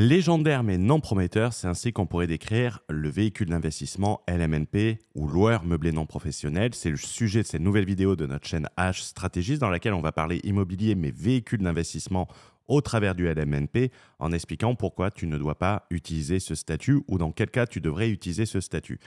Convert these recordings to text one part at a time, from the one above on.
Légendaire mais non prometteur, c'est ainsi qu'on pourrait décrire le véhicule d'investissement LMNP ou loueur meublé non professionnel. C'est le sujet de cette nouvelle vidéo de notre chaîne H Stratégies dans laquelle on va parler immobilier mais véhicule d'investissement au travers du LMNP en expliquant pourquoi tu ne dois pas utiliser ce statut ou dans quel cas tu devrais utiliser ce statut.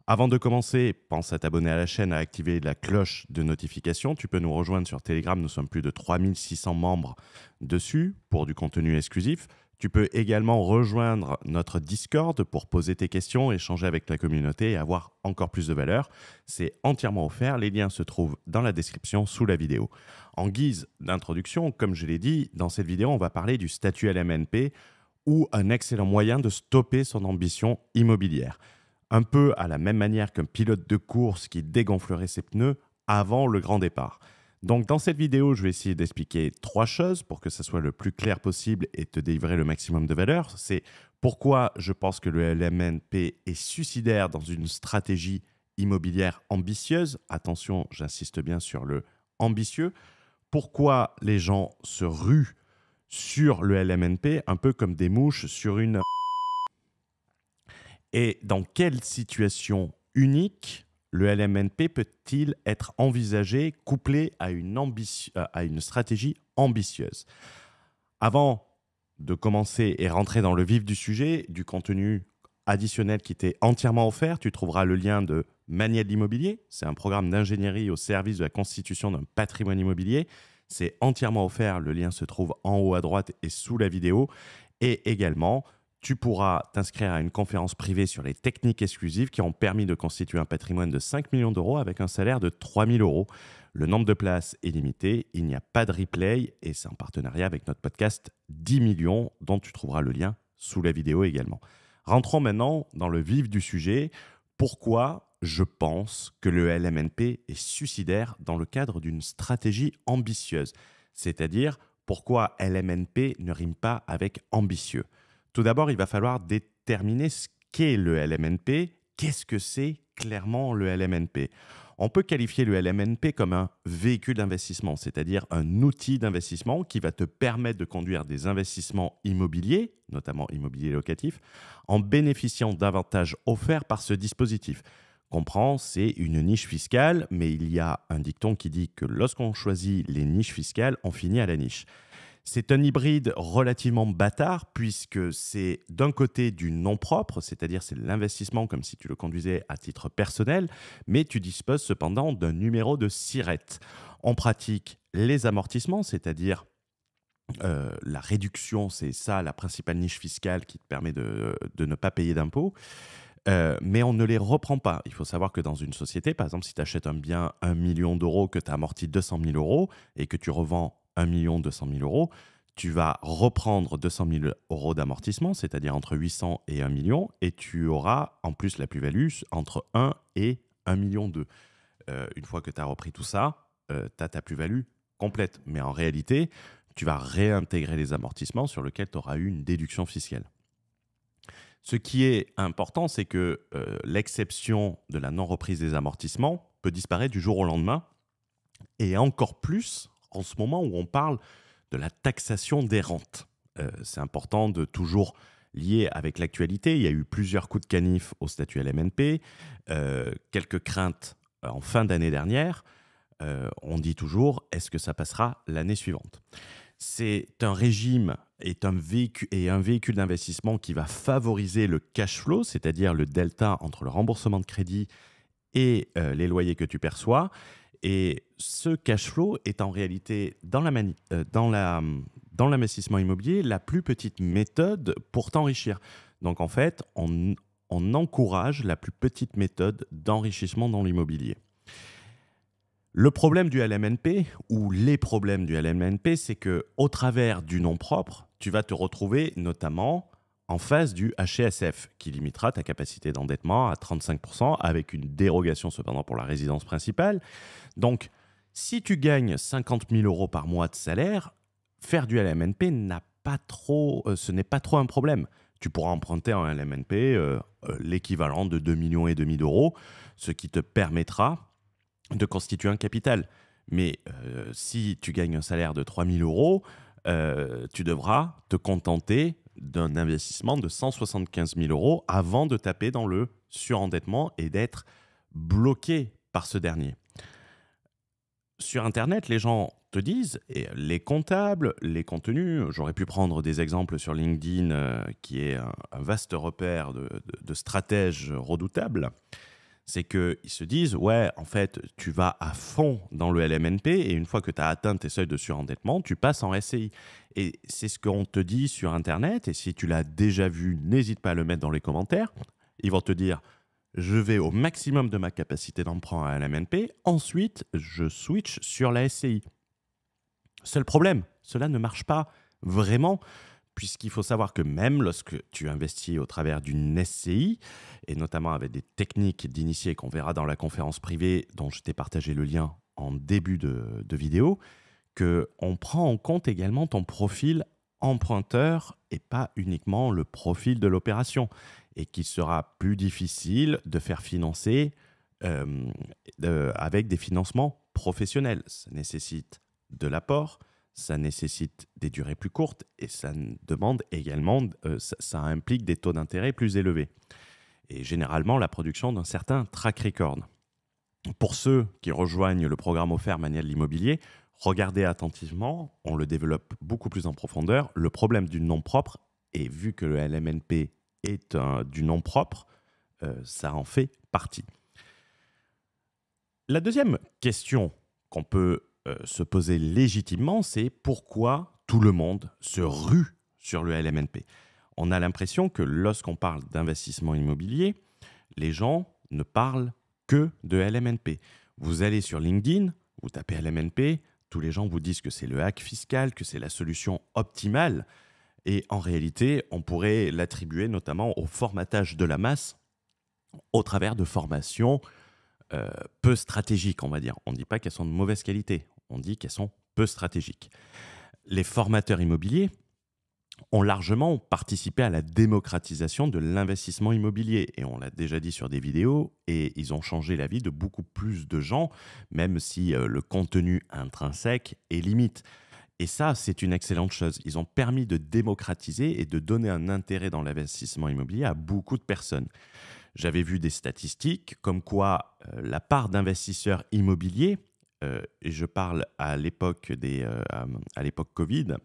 Avant de commencer, pense à t'abonner à la chaîne, à activer la cloche de notification. Tu peux nous rejoindre sur Telegram, nous sommes plus de 3600 membres dessus pour du contenu exclusif. Tu peux également rejoindre notre Discord pour poser tes questions, échanger avec la communauté et avoir encore plus de valeur. C'est entièrement offert, les liens se trouvent dans la description sous la vidéo. En guise d'introduction, comme je l'ai dit, dans cette vidéo, on va parler du statut LMNP ou un excellent moyen de stopper son ambition immobilière. Un peu à la même manière qu'un pilote de course qui dégonflerait ses pneus avant le grand départ. Donc dans cette vidéo, je vais essayer d'expliquer 3 choses pour que ça soit le plus clair possible et te délivrer le maximum de valeur. C'est pourquoi je pense que le LMNP est suicidaire dans une stratégie immobilière ambitieuse. Attention, j'insiste bien sur le ambitieux. Pourquoi les gens se ruent sur le LMNP un peu comme des mouches sur une... Et dans quelle situation unique le LMNP peut-il être envisagé couplé à une stratégie ambitieuse? Avant de commencer et rentrer dans le vif du sujet, du contenu additionnel qui t'est entièrement offert, tu trouveras le lien de Manière d'immobilier. C'est un programme d'ingénierie au service de la constitution d'un patrimoine immobilier. C'est entièrement offert, le lien se trouve en haut à droite et sous la vidéo. Et également, tu pourras t'inscrire à une conférence privée sur les techniques exclusives qui ont permis de constituer un patrimoine de 5 millions d'euros avec un salaire de 3 000 euros. Le nombre de places est limité, il n'y a pas de replay et c'est en partenariat avec notre podcast 10 millions dont tu trouveras le lien sous la vidéo également. Rentrons maintenant dans le vif du sujet. Pourquoi je pense que le LMNP est suicidaire dans le cadre d'une stratégie ambitieuse? C'est-à-dire pourquoi LMNP ne rime pas avec ambitieux? Tout d'abord, il va falloir déterminer ce qu'est le LMNP. Qu'est-ce que c'est clairement le LMNP? On peut qualifier le LMNP comme un véhicule d'investissement, c'est-à-dire un outil d'investissement qui va te permettre de conduire des investissements immobiliers, notamment immobilier locatif, en bénéficiant d'avantages offerts par ce dispositif. Comprends, c'est une niche fiscale, mais il y a un dicton qui dit que lorsqu'on choisit les niches fiscales, on finit à la niche. C'est un hybride relativement bâtard puisque c'est d'un côté du non propre, c'est-à-dire c'est l'investissement comme si tu le conduisais à titre personnel, mais tu disposes cependant d'un numéro de SIRET. On pratique les amortissements, c'est-à-dire la réduction, c'est ça la principale niche fiscale qui te permet de ne pas payer d'impôts. Mais on ne les reprend pas. Il faut savoir que dans une société, par exemple, si tu achètes un bien 1 million d'euros, que tu as amorti 200 000 euros et que tu revends 1 200 000 euros, tu vas reprendre 200 000 euros d'amortissement, c'est-à-dire entre 800 et 1 million, et tu auras en plus la plus-value entre 1 et 1 million 2. Une fois que tu as repris tout ça, tu as ta plus-value complète. Mais en réalité, tu vas réintégrer les amortissements sur lesquels tu auras eu une déduction fiscale. Ce qui est important, c'est que l'exception de la non-reprise des amortissements peut disparaître du jour au lendemain, et encore plus en ce moment où on parle de la taxation des rentes. C'est important de toujours lier avec l'actualité. Il y a eu plusieurs coups de canif au statut LMNP, quelques craintes en fin d'année dernière. On dit toujours, est-ce que ça passera l'année suivante? C'est un régime et un véhicule d'investissement qui va favoriser le cash flow, c'est-à-dire le delta entre le remboursement de crédit et les loyers que tu perçois. Et ce cash flow est en réalité, dans l'investissement immobilier, la plus petite méthode pour t'enrichir. Donc en fait, on encourage la plus petite méthode d'enrichissement dans l'immobilier. Le problème du LMNP, ou les problèmes du LMNP, c'est qu'au travers du nom propre, tu vas te retrouver notamment en face du HCSF, qui limitera ta capacité d'endettement à 35%, avec une dérogation cependant pour la résidence principale. Donc, si tu gagnes 50 000 euros par mois de salaire, faire du LMNP ce n'est pas trop un problème. Tu pourras emprunter en LMNP l'équivalent de 2,5 millions d'euros, ce qui te permettra de constituer un capital. Mais si tu gagnes un salaire de 3 000 euros, tu devras te contenter d'un investissement de 175 000 euros avant de taper dans le surendettement et d'être bloqué par ce dernier. Sur Internet, les gens te disent, et les comptables, les contenus, j'aurais pu prendre des exemples sur LinkedIn, qui est un vaste repère de stratèges redoutables, c'est qu'ils se disent, ouais, en fait, tu vas à fond dans le LMNP et une fois que tu as atteint tes seuils de surendettement, tu passes en SCI. Et c'est ce qu'on te dit sur Internet, et si tu l'as déjà vu, n'hésite pas à le mettre dans les commentaires. Ils vont te dire, je vais au maximum de ma capacité d'emprunt à LMNP, ensuite je switch sur la SCI. Seul problème, cela ne marche pas vraiment, puisqu'il faut savoir que même lorsque tu investis au travers d'une SCI, et notamment avec des techniques d'initié qu'on verra dans la conférence privée dont je t'ai partagé le lien en début de vidéo, qu'on prend en compte également ton profil emprunteur et pas uniquement le profil de l'opération, et qu'il sera plus difficile de faire financer avec des financements professionnels. Ça nécessite de l'apport, ça nécessite des durées plus courtes et ça demande également, ça implique des taux d'intérêt plus élevés. Et généralement, la production d'un certain track record. Pour ceux qui rejoignent le programme offert Mania de l'immobilier, regardez attentivement, on le développe beaucoup plus en profondeur. Le problème du nom propre, et vu que le LMNP est du nom propre, ça en fait partie. La deuxième question qu'on peut se poser légitimement, c'est pourquoi tout le monde se rue sur le LMNP. On a l'impression que lorsqu'on parle d'investissement immobilier, les gens ne parlent que de LMNP. Vous allez sur LinkedIn, vous tapez LMNP, tous les gens vous disent que c'est le hack fiscal, que c'est la solution optimale. Et en réalité, on pourrait l'attribuer notamment au formatage de la masse au travers de formations peu stratégiques, on va dire. On ne dit pas qu'elles sont de mauvaise qualité, on dit qu'elles sont peu stratégiques. Les formateurs immobiliers ont largement participé à la démocratisation de l'investissement immobilier. Et on l'a déjà dit sur des vidéos, et ils ont changé la vie de beaucoup plus de gens, même si le contenu intrinsèque est limite. Et ça, c'est une excellente chose. Ils ont permis de démocratiser et de donner un intérêt dans l'investissement immobilier à beaucoup de personnes. J'avais vu des statistiques comme quoi la part d'investisseurs immobiliers, et je parle à l'époque Covid,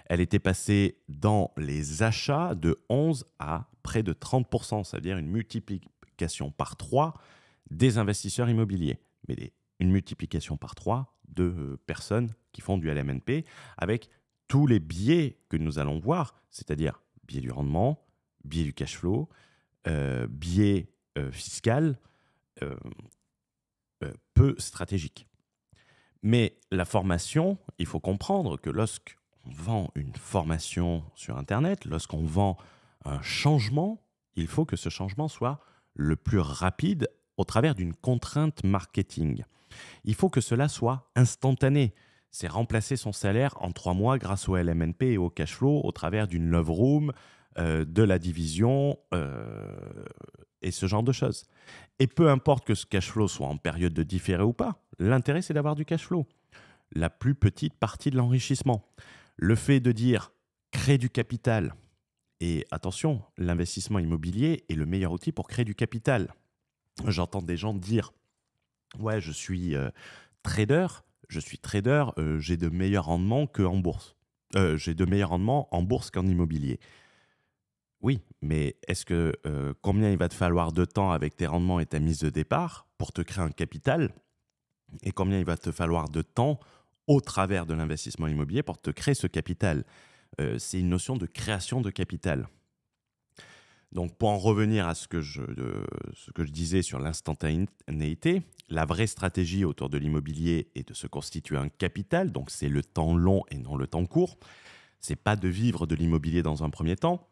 elle était passée dans les achats de 11 à près de 30%, c'est-à-dire une multiplication par 3 des investisseurs immobiliers. Mais une multiplication par 3 de personnes qui font du LMNP avec tous les biais que nous allons voir, c'est-à-dire biais du rendement, biais du cash flow, biais fiscal, peu stratégique. Mais la formation, il faut comprendre que lorsqu'on vend une formation sur Internet, lorsqu'on vend un changement, il faut que ce changement soit le plus rapide au travers d'une contrainte marketing. Il faut que cela soit instantané. C'est remplacer son salaire en 3 mois grâce au LMNP et au cash flow au travers d'une love room, de la division et ce genre de choses. Et peu importe que ce cash flow soit en période de différé ou pas, l'intérêt c'est d'avoir du cash flow. La plus petite partie de l'enrichissement. Le fait de dire créer du capital, et attention, l'investissement immobilier est le meilleur outil pour créer du capital. J'entends des gens dire ouais, je suis trader, j'ai de meilleurs rendements qu'en bourse. J'ai de meilleurs rendements en bourse qu'en immobilier. Oui, mais est-ce que combien il va te falloir de temps avec tes rendements et ta mise de départ pour te créer un capital, et combien il va te falloir de temps au travers de l'investissement immobilier pour te créer ce capital? C'est une notion de création de capital. Donc, pour en revenir à ce que je disais sur l'instantanéité, la vraie stratégie autour de l'immobilier est de se constituer un capital, donc c'est le temps long et non le temps court. C'est pas de vivre de l'immobilier dans un premier temps.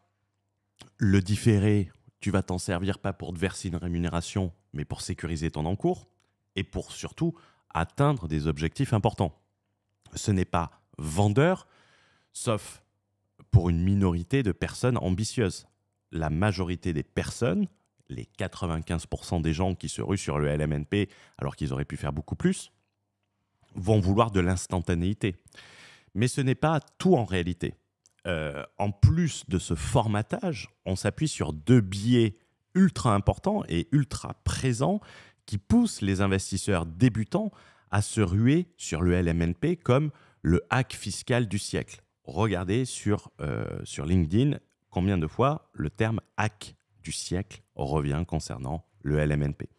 Le différé, tu vas t'en servir pas pour te verser une rémunération, mais pour sécuriser ton encours et pour surtout atteindre des objectifs importants. Ce n'est pas vendeur, sauf pour une minorité de personnes ambitieuses. La majorité des personnes, les 95% des gens qui se ruent sur le LMNP alors qu'ils auraient pu faire beaucoup plus, vont vouloir de l'instantanéité. Mais ce n'est pas tout en réalité. en plus de ce formatage, on s'appuie sur 2 biais ultra importants et ultra présents qui poussent les investisseurs débutants à se ruer sur le LMNP comme le hack fiscal du siècle. Regardez sur LinkedIn combien de fois le terme hack du siècle revient concernant le LMNP.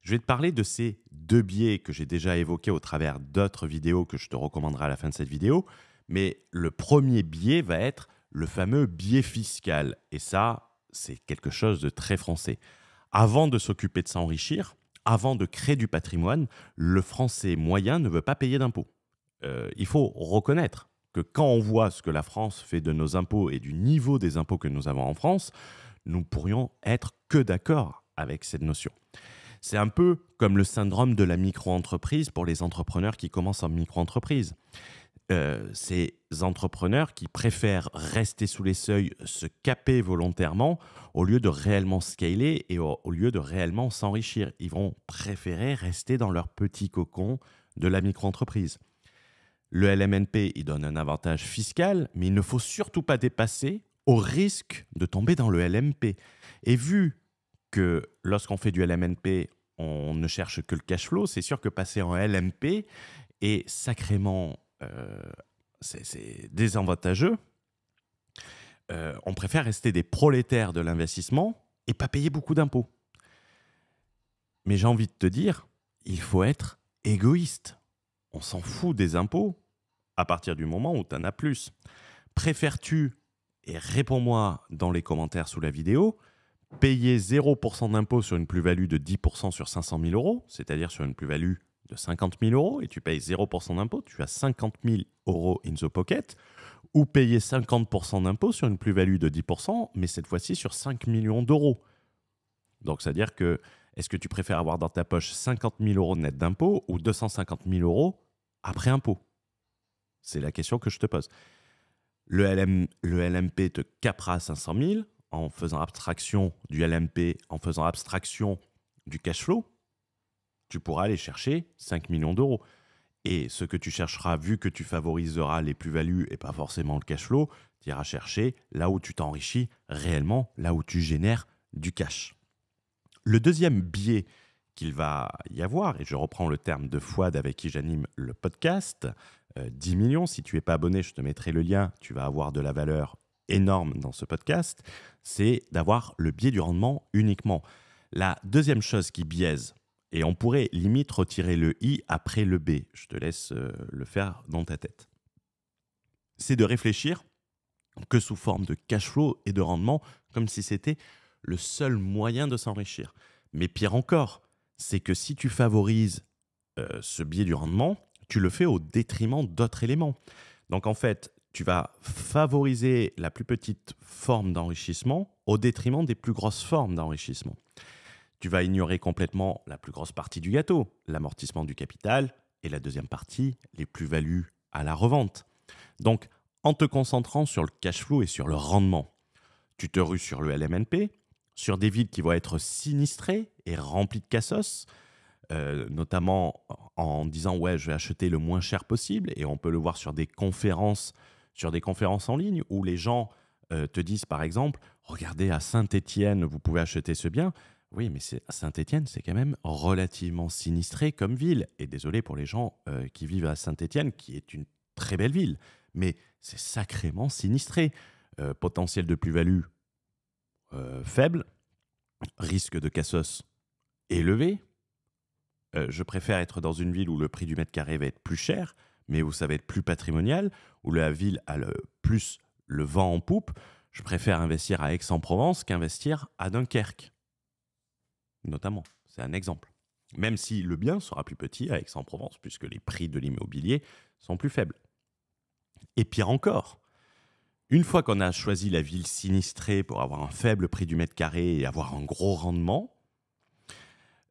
Je vais te parler de ces 2 biais que j'ai déjà évoqués au travers d'autres vidéos que je te recommanderai à la fin de cette vidéo. Mais le premier biais va être le fameux biais fiscal. Et ça, c'est quelque chose de très français. Avant de s'occuper de s'enrichir, avant de créer du patrimoine, le Français moyen ne veut pas payer d'impôts. Il faut reconnaître que quand on voit ce que la France fait de nos impôts et du niveau des impôts que nous avons en France, nous pourrions être que d'accord avec cette notion. C'est un peu comme le syndrome de la micro-entreprise pour les entrepreneurs qui commencent en micro-entreprise. Ces entrepreneurs qui préfèrent rester sous les seuils, se caper volontairement au lieu de réellement scaler et au lieu de réellement s'enrichir. Ils vont préférer rester dans leur petit cocon de la micro-entreprise. Le LMNP, il donne un avantage fiscal, mais il ne faut surtout pas dépasser au risque de tomber dans le LMP. Et vu que lorsqu'on fait du LMNP, on ne cherche que le cash flow, c'est sûr que passer en LMP est sacrément c'est désavantageux. On préfère rester des prolétaires de l'investissement et pas payer beaucoup d'impôts. Mais j'ai envie de te dire, il faut être égoïste. On s'en fout des impôts à partir du moment où tu en as plus. Préfères-tu, et réponds-moi dans les commentaires sous la vidéo, payer 0% d'impôt sur une plus-value de 10% sur 500 000 euros, c'est-à-dire sur une plus-value de 50 000 euros, et tu payes 0% d'impôt, tu as 50 000 euros in the pocket, ou payer 50% d'impôt sur une plus-value de 10%, mais cette fois-ci sur 5 millions d'euros. Donc, c'est-à-dire que, est-ce que tu préfères avoir dans ta poche 50 000 euros net d'impôt ou 250 000 euros après impôt? C'est la question que je te pose. Le LMP te capera 500 000 en faisant abstraction du LMP, en faisant abstraction du cash flow. Tu pourras aller chercher 5 millions d'euros. Et ce que tu chercheras, vu que tu favoriseras les plus-values et pas forcément le cash flow, tu iras chercher là où tu t'enrichis réellement, là où tu génères du cash. Le deuxième biais qu'il va y avoir, et je reprends le terme de Fouad avec qui j'anime le podcast, 10 millions, si tu n'es pas abonné, je te mettrai le lien, tu vas avoir de la valeur énorme dans ce podcast, c'est d'avoir le biais du rendement uniquement. La deuxième chose qui biaise, et on pourrait limite retirer le I après le B, je te laisse le faire dans ta tête, c'est de réfléchir que sous forme de cash flow et de rendement, comme si c'était le seul moyen de s'enrichir. Mais pire encore, c'est que si tu favorises ce biais du rendement, tu le fais au détriment d'autres éléments. Donc en fait, tu vas favoriser la plus petite forme d'enrichissement au détriment des plus grosses formes d'enrichissement. Tu vas ignorer complètement la plus grosse partie du gâteau, l'amortissement du capital, et la deuxième partie, les plus-values à la revente. Donc, en te concentrant sur le cash flow et sur le rendement, tu te rues sur le LMNP, sur des villes qui vont être sinistrées et remplies de cassos, notamment en disant « ouais, je vais acheter le moins cher possible », et on peut le voir sur des conférences en ligne où les gens te disent par exemple « regardez, à Saint-Étienne, vous pouvez acheter ce bien ». Oui, mais Saint-Étienne, c'est quand même relativement sinistré comme ville. Et désolé pour les gens qui vivent à Saint-Étienne, qui est une très belle ville, mais c'est sacrément sinistré. Potentiel de plus-value faible, risque de cassos élevé. Je préfère être dans une ville où le prix du mètre carré va être plus cher, mais où ça va être plus patrimonial, où la ville a plus le vent en poupe. Je préfère investir à Aix-en-Provence qu'investir à Dunkerque, notamment. C'est un exemple. Même si le bien sera plus petit à Aix-en-Provence, puisque les prix de l'immobilier sont plus faibles. Et pire encore, une fois qu'on a choisi la ville sinistrée pour avoir un faible prix du mètre carré et avoir un gros rendement,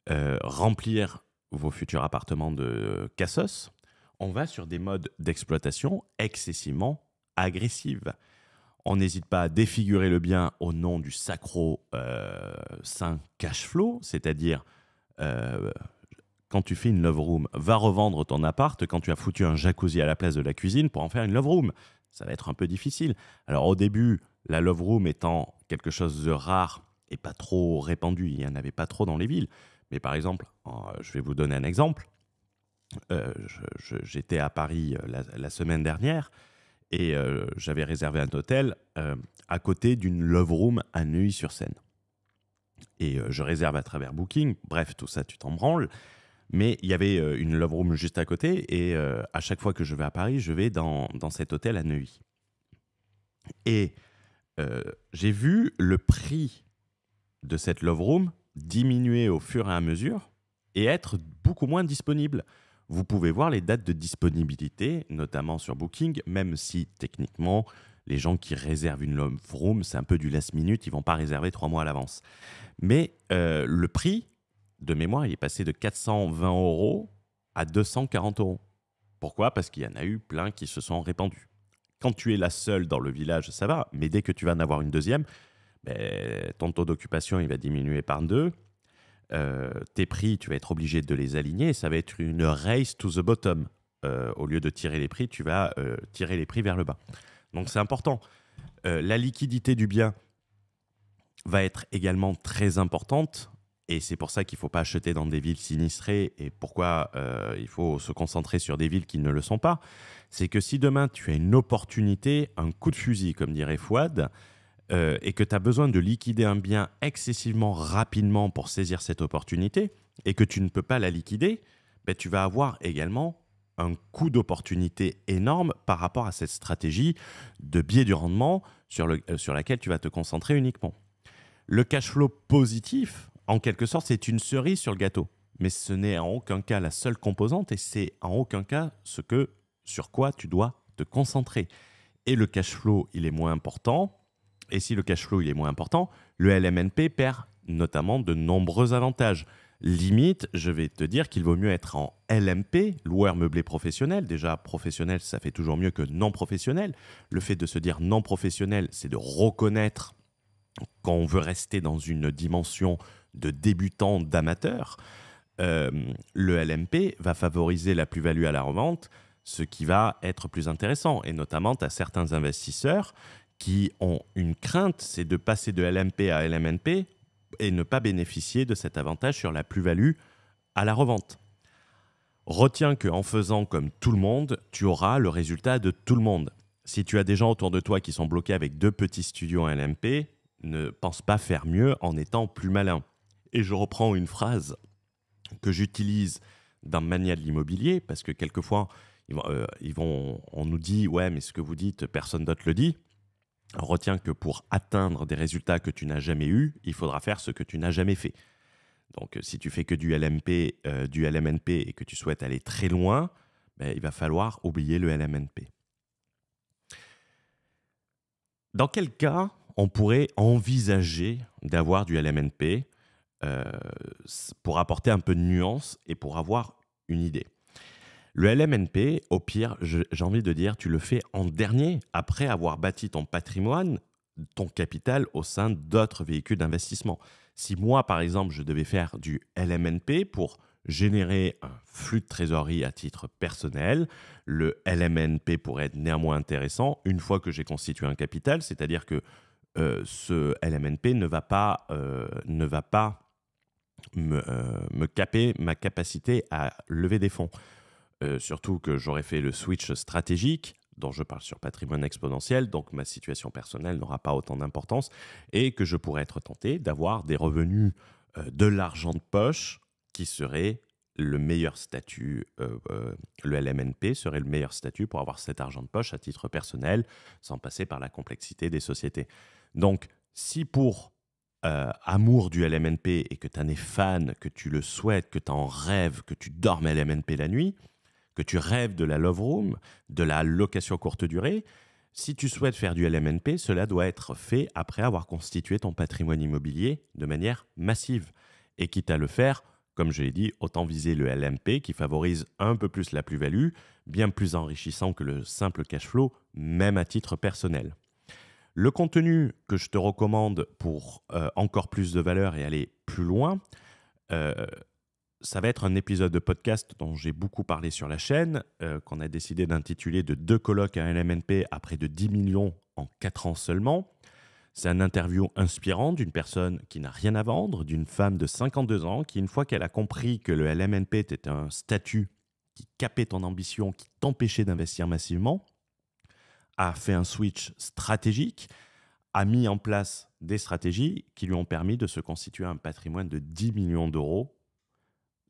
remplir vos futurs appartements de cassos, on va sur des modes d'exploitation excessivement agressifs. On n'hésite pas à défigurer le bien au nom du sacro-saint cash flow, c'est-à-dire quand tu fais une love room, va revendre ton appart quand tu as foutu un jacuzzi à la place de la cuisine pour en faire une love room. ça va être un peu difficile. Alors au début, la Love Room étant quelque chose de rare et pas trop répandu, il n'y en avait pas trop dans les villes. Mais par exemple, je vais vous donner un exemple. J'étais à Paris la semaine dernière et j'avais réservé un hôtel à côté d'une Love Room à Neuilly-sur-Seine. Et je réserve à travers Booking. Bref, tout ça, tu t'en branles. Mais il y avait une Love Room juste à côté et à chaque fois que je vais à Paris, je vais dans cet hôtel à Neuilly. Et j'ai vu le prix de cette Love Room diminuer au fur et à mesure et être beaucoup moins disponible. Vous pouvez voir les dates de disponibilité, notamment sur Booking, même si techniquement, les gens qui réservent une Love Room, c'est un peu du last minute, ils ne vont pas réserver 3 mois à l'avance. Mais le prix, de mémoire, il est passé de 420 € à 240 €. Pourquoi ? Parce qu'il y en a eu plein qui se sont répandus. Quand tu es la seule dans le village, ça va, mais dès que tu vas en avoir une deuxième, ton taux d'occupation il va diminuer par 2. Tes prix, tu vas être obligé de les aligner. Ça va être une race to the bottom. Au lieu de tirer les prix, tu vas tirer les prix vers le bas. Donc c'est important. La liquidité du bien va être également très importante. Et c'est pour ça qu'il ne faut pas acheter dans des villes sinistrées et pourquoi il faut se concentrer sur des villes qui ne le sont pas. C'est que si demain tu as une opportunité, un coup de fusil, comme dirait Fouad, et que tu as besoin de liquider un bien excessivement rapidement pour saisir cette opportunité et que tu ne peux pas la liquider, tu vas avoir également un coût d'opportunité énorme par rapport à cette stratégie de biais du rendement sur laquelle tu vas te concentrer uniquement. Le cash flow positif, en quelque sorte, c'est une cerise sur le gâteau. Mais ce n'est en aucun cas la seule composante et c'est en aucun cas sur quoi tu dois te concentrer. Et le cash flow, il est moins important. Et si le cash flow il est moins important, le LMNP perd notamment de nombreux avantages. Limite, je vais te dire qu'il vaut mieux être en LMP, loueur meublé professionnel. Déjà, professionnel, ça fait toujours mieux que non professionnel. Le fait de se dire non professionnel, c'est de reconnaître qu'on veut rester dans une dimension de débutant, d'amateur. Le LMP va favoriser la plus-value à la revente, ce qui va être plus intéressant. Et notamment, tu as certains investisseurs qui ont une crainte, c'est de passer de LMP à LMNP et ne pas bénéficier de cet avantage sur la plus-value à la revente. Retiens qu'en faisant comme tout le monde, tu auras le résultat de tout le monde. Si tu as des gens autour de toi qui sont bloqués avec 2 petits studios en LMP, ne pense pas faire mieux en étant plus malin. Et je reprends une phrase que j'utilise dans Mania de l'immobilier, parce que quelquefois, on nous dit « Ouais, mais ce que vous dites, personne d'autre le dit ». Retiens que pour atteindre des résultats que tu n'as jamais eus, il faudra faire ce que tu n'as jamais fait. Donc, si tu fais que du LMP, du LMNP et que tu souhaites aller très loin, il va falloir oublier le LMNP. Dans quel cas on pourrait envisager d'avoir du LMNP pour apporter un peu de nuance et pour avoir une idée? Le LMNP, au pire, j'ai envie de dire, tu le fais en dernier, après avoir bâti ton patrimoine, ton capital au sein d'autres véhicules d'investissement. Si moi, par exemple, je devais faire du LMNP pour générer un flux de trésorerie à titre personnel, le LMNP pourrait être néanmoins intéressant une fois que j'ai constitué un capital, c'est-à-dire que ce LMNP ne va pas me caper ma capacité à lever des fonds. Surtout que j'aurais fait le switch stratégique dont je parle sur patrimoine exponentiel, donc ma situation personnelle n'aura pas autant d'importance et que je pourrais être tenté d'avoir des revenus de l'argent de poche qui serait le meilleur statut, le LMNP serait le meilleur statut pour avoir cet argent de poche à titre personnel sans passer par la complexité des sociétés. Donc, si pour amour du LMNP et que tu en es fan, que tu le souhaites, que tu en rêves, que tu dormes LMNP la nuit, que tu rêves de la Love Room, de la location courte durée, si tu souhaites faire du LMNP, cela doit être fait après avoir constitué ton patrimoine immobilier de manière massive. Et quitte à le faire, comme je l'ai dit, autant viser le LMP qui favorise un peu plus la plus-value, bien plus enrichissant que le simple cash flow, même à titre personnel. Le contenu que je te recommande pour encore plus de valeur et aller plus loin, ça va être un épisode de podcast dont j'ai beaucoup parlé sur la chaîne, qu'on a décidé d'intituler « De 2 colocs à un LMNP à près de 10 millions en 4 ans seulement ». C'est un interview inspirant d'une personne qui n'a rien à vendre, d'une femme de 52 ans qui, une fois qu'elle a compris que le LMNP était un statut qui capait ton ambition, qui t'empêchait d'investir massivement, a fait un switch stratégique, a mis en place des stratégies qui lui ont permis de se constituer un patrimoine de 10 millions d'euros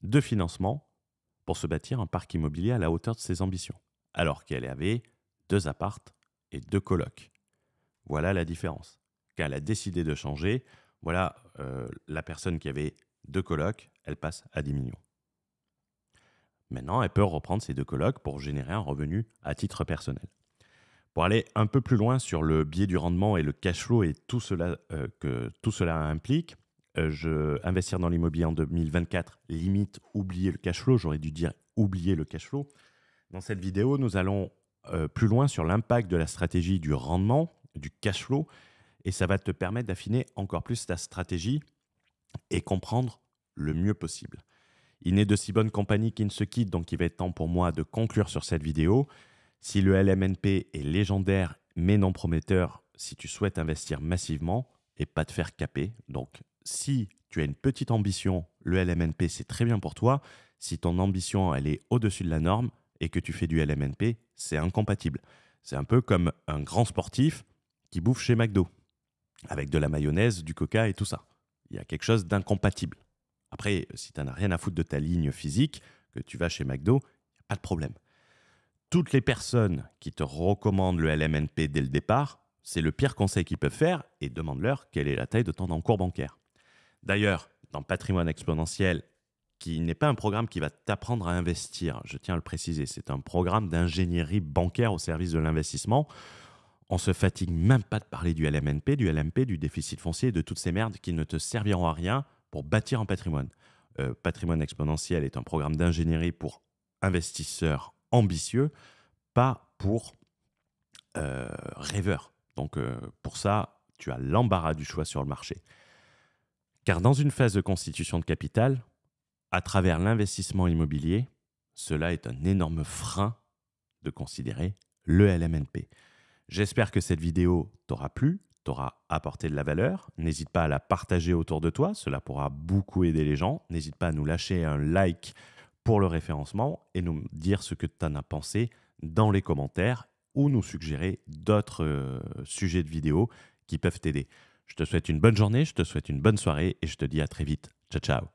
de financement pour se bâtir un parc immobilier à la hauteur de ses ambitions, alors qu'elle avait 2 appartes et 2 colocs. Voilà la différence. Quand elle a décidé de changer, voilà la personne qui avait 2 colocs, elle passe à 10 millions. Maintenant, elle peut reprendre ces 2 colocs pour générer un revenu à titre personnel. Pour aller un peu plus loin sur le biais du rendement et le cash flow et tout cela que tout cela implique, investir dans l'immobilier en 2024, limite oublier le cash flow, j'aurais dû dire oublier le cash flow. Dans cette vidéo, nous allons plus loin sur l'impact de la stratégie du rendement, du cash flow, et ça va te permettre d'affiner encore plus ta stratégie et comprendre le mieux possible. Il n'est de si bonne compagnie qui ne se quitte, donc il va être temps pour moi de conclure sur cette vidéo. Si le LMNP est légendaire mais non prometteur, si tu souhaites investir massivement et pas te faire caper, donc si tu as une petite ambition, le LMNP c'est très bien pour toi. Si ton ambition elle est au-dessus de la norme et que tu fais du LMNP, c'est incompatible. C'est un peu comme un grand sportif qui bouffe chez McDo avec de la mayonnaise, du coca et tout ça. Il y a quelque chose d'incompatible. Après, si tu n'en as rien à foutre de ta ligne physique, que tu vas chez McDo, il n'y a pas de problème. Toutes les personnes qui te recommandent le LMNP dès le départ, c'est le pire conseil qu'ils peuvent faire et demande-leur quelle est la taille de ton encours bancaire. D'ailleurs, dans Patrimoine Exponentiel, qui n'est pas un programme qui va t'apprendre à investir, je tiens à le préciser, c'est un programme d'ingénierie bancaire au service de l'investissement. On se fatigue même pas de parler du LMNP, du LMP, du déficit foncier et de toutes ces merdes qui ne te serviront à rien pour bâtir un patrimoine. Patrimoine Exponentiel est un programme d'ingénierie pour investisseurs ambitieux, pas pour rêveurs. Donc pour ça, tu as l'embarras du choix sur le marché. Car dans une phase de constitution de capital, à travers l'investissement immobilier, cela est un énorme frein de considérer le LMNP. J'espère que cette vidéo t'aura plu, t'aura apporté de la valeur. N'hésite pas à la partager autour de toi, cela pourra beaucoup aider les gens. N'hésite pas à nous lâcher un like pour le référencement et nous dire ce que tu en as pensé dans les commentaires ou nous suggérer d'autres sujets de vidéos qui peuvent t'aider. Je te souhaite une bonne journée, je te souhaite une bonne soirée et je te dis à très vite. Ciao, ciao.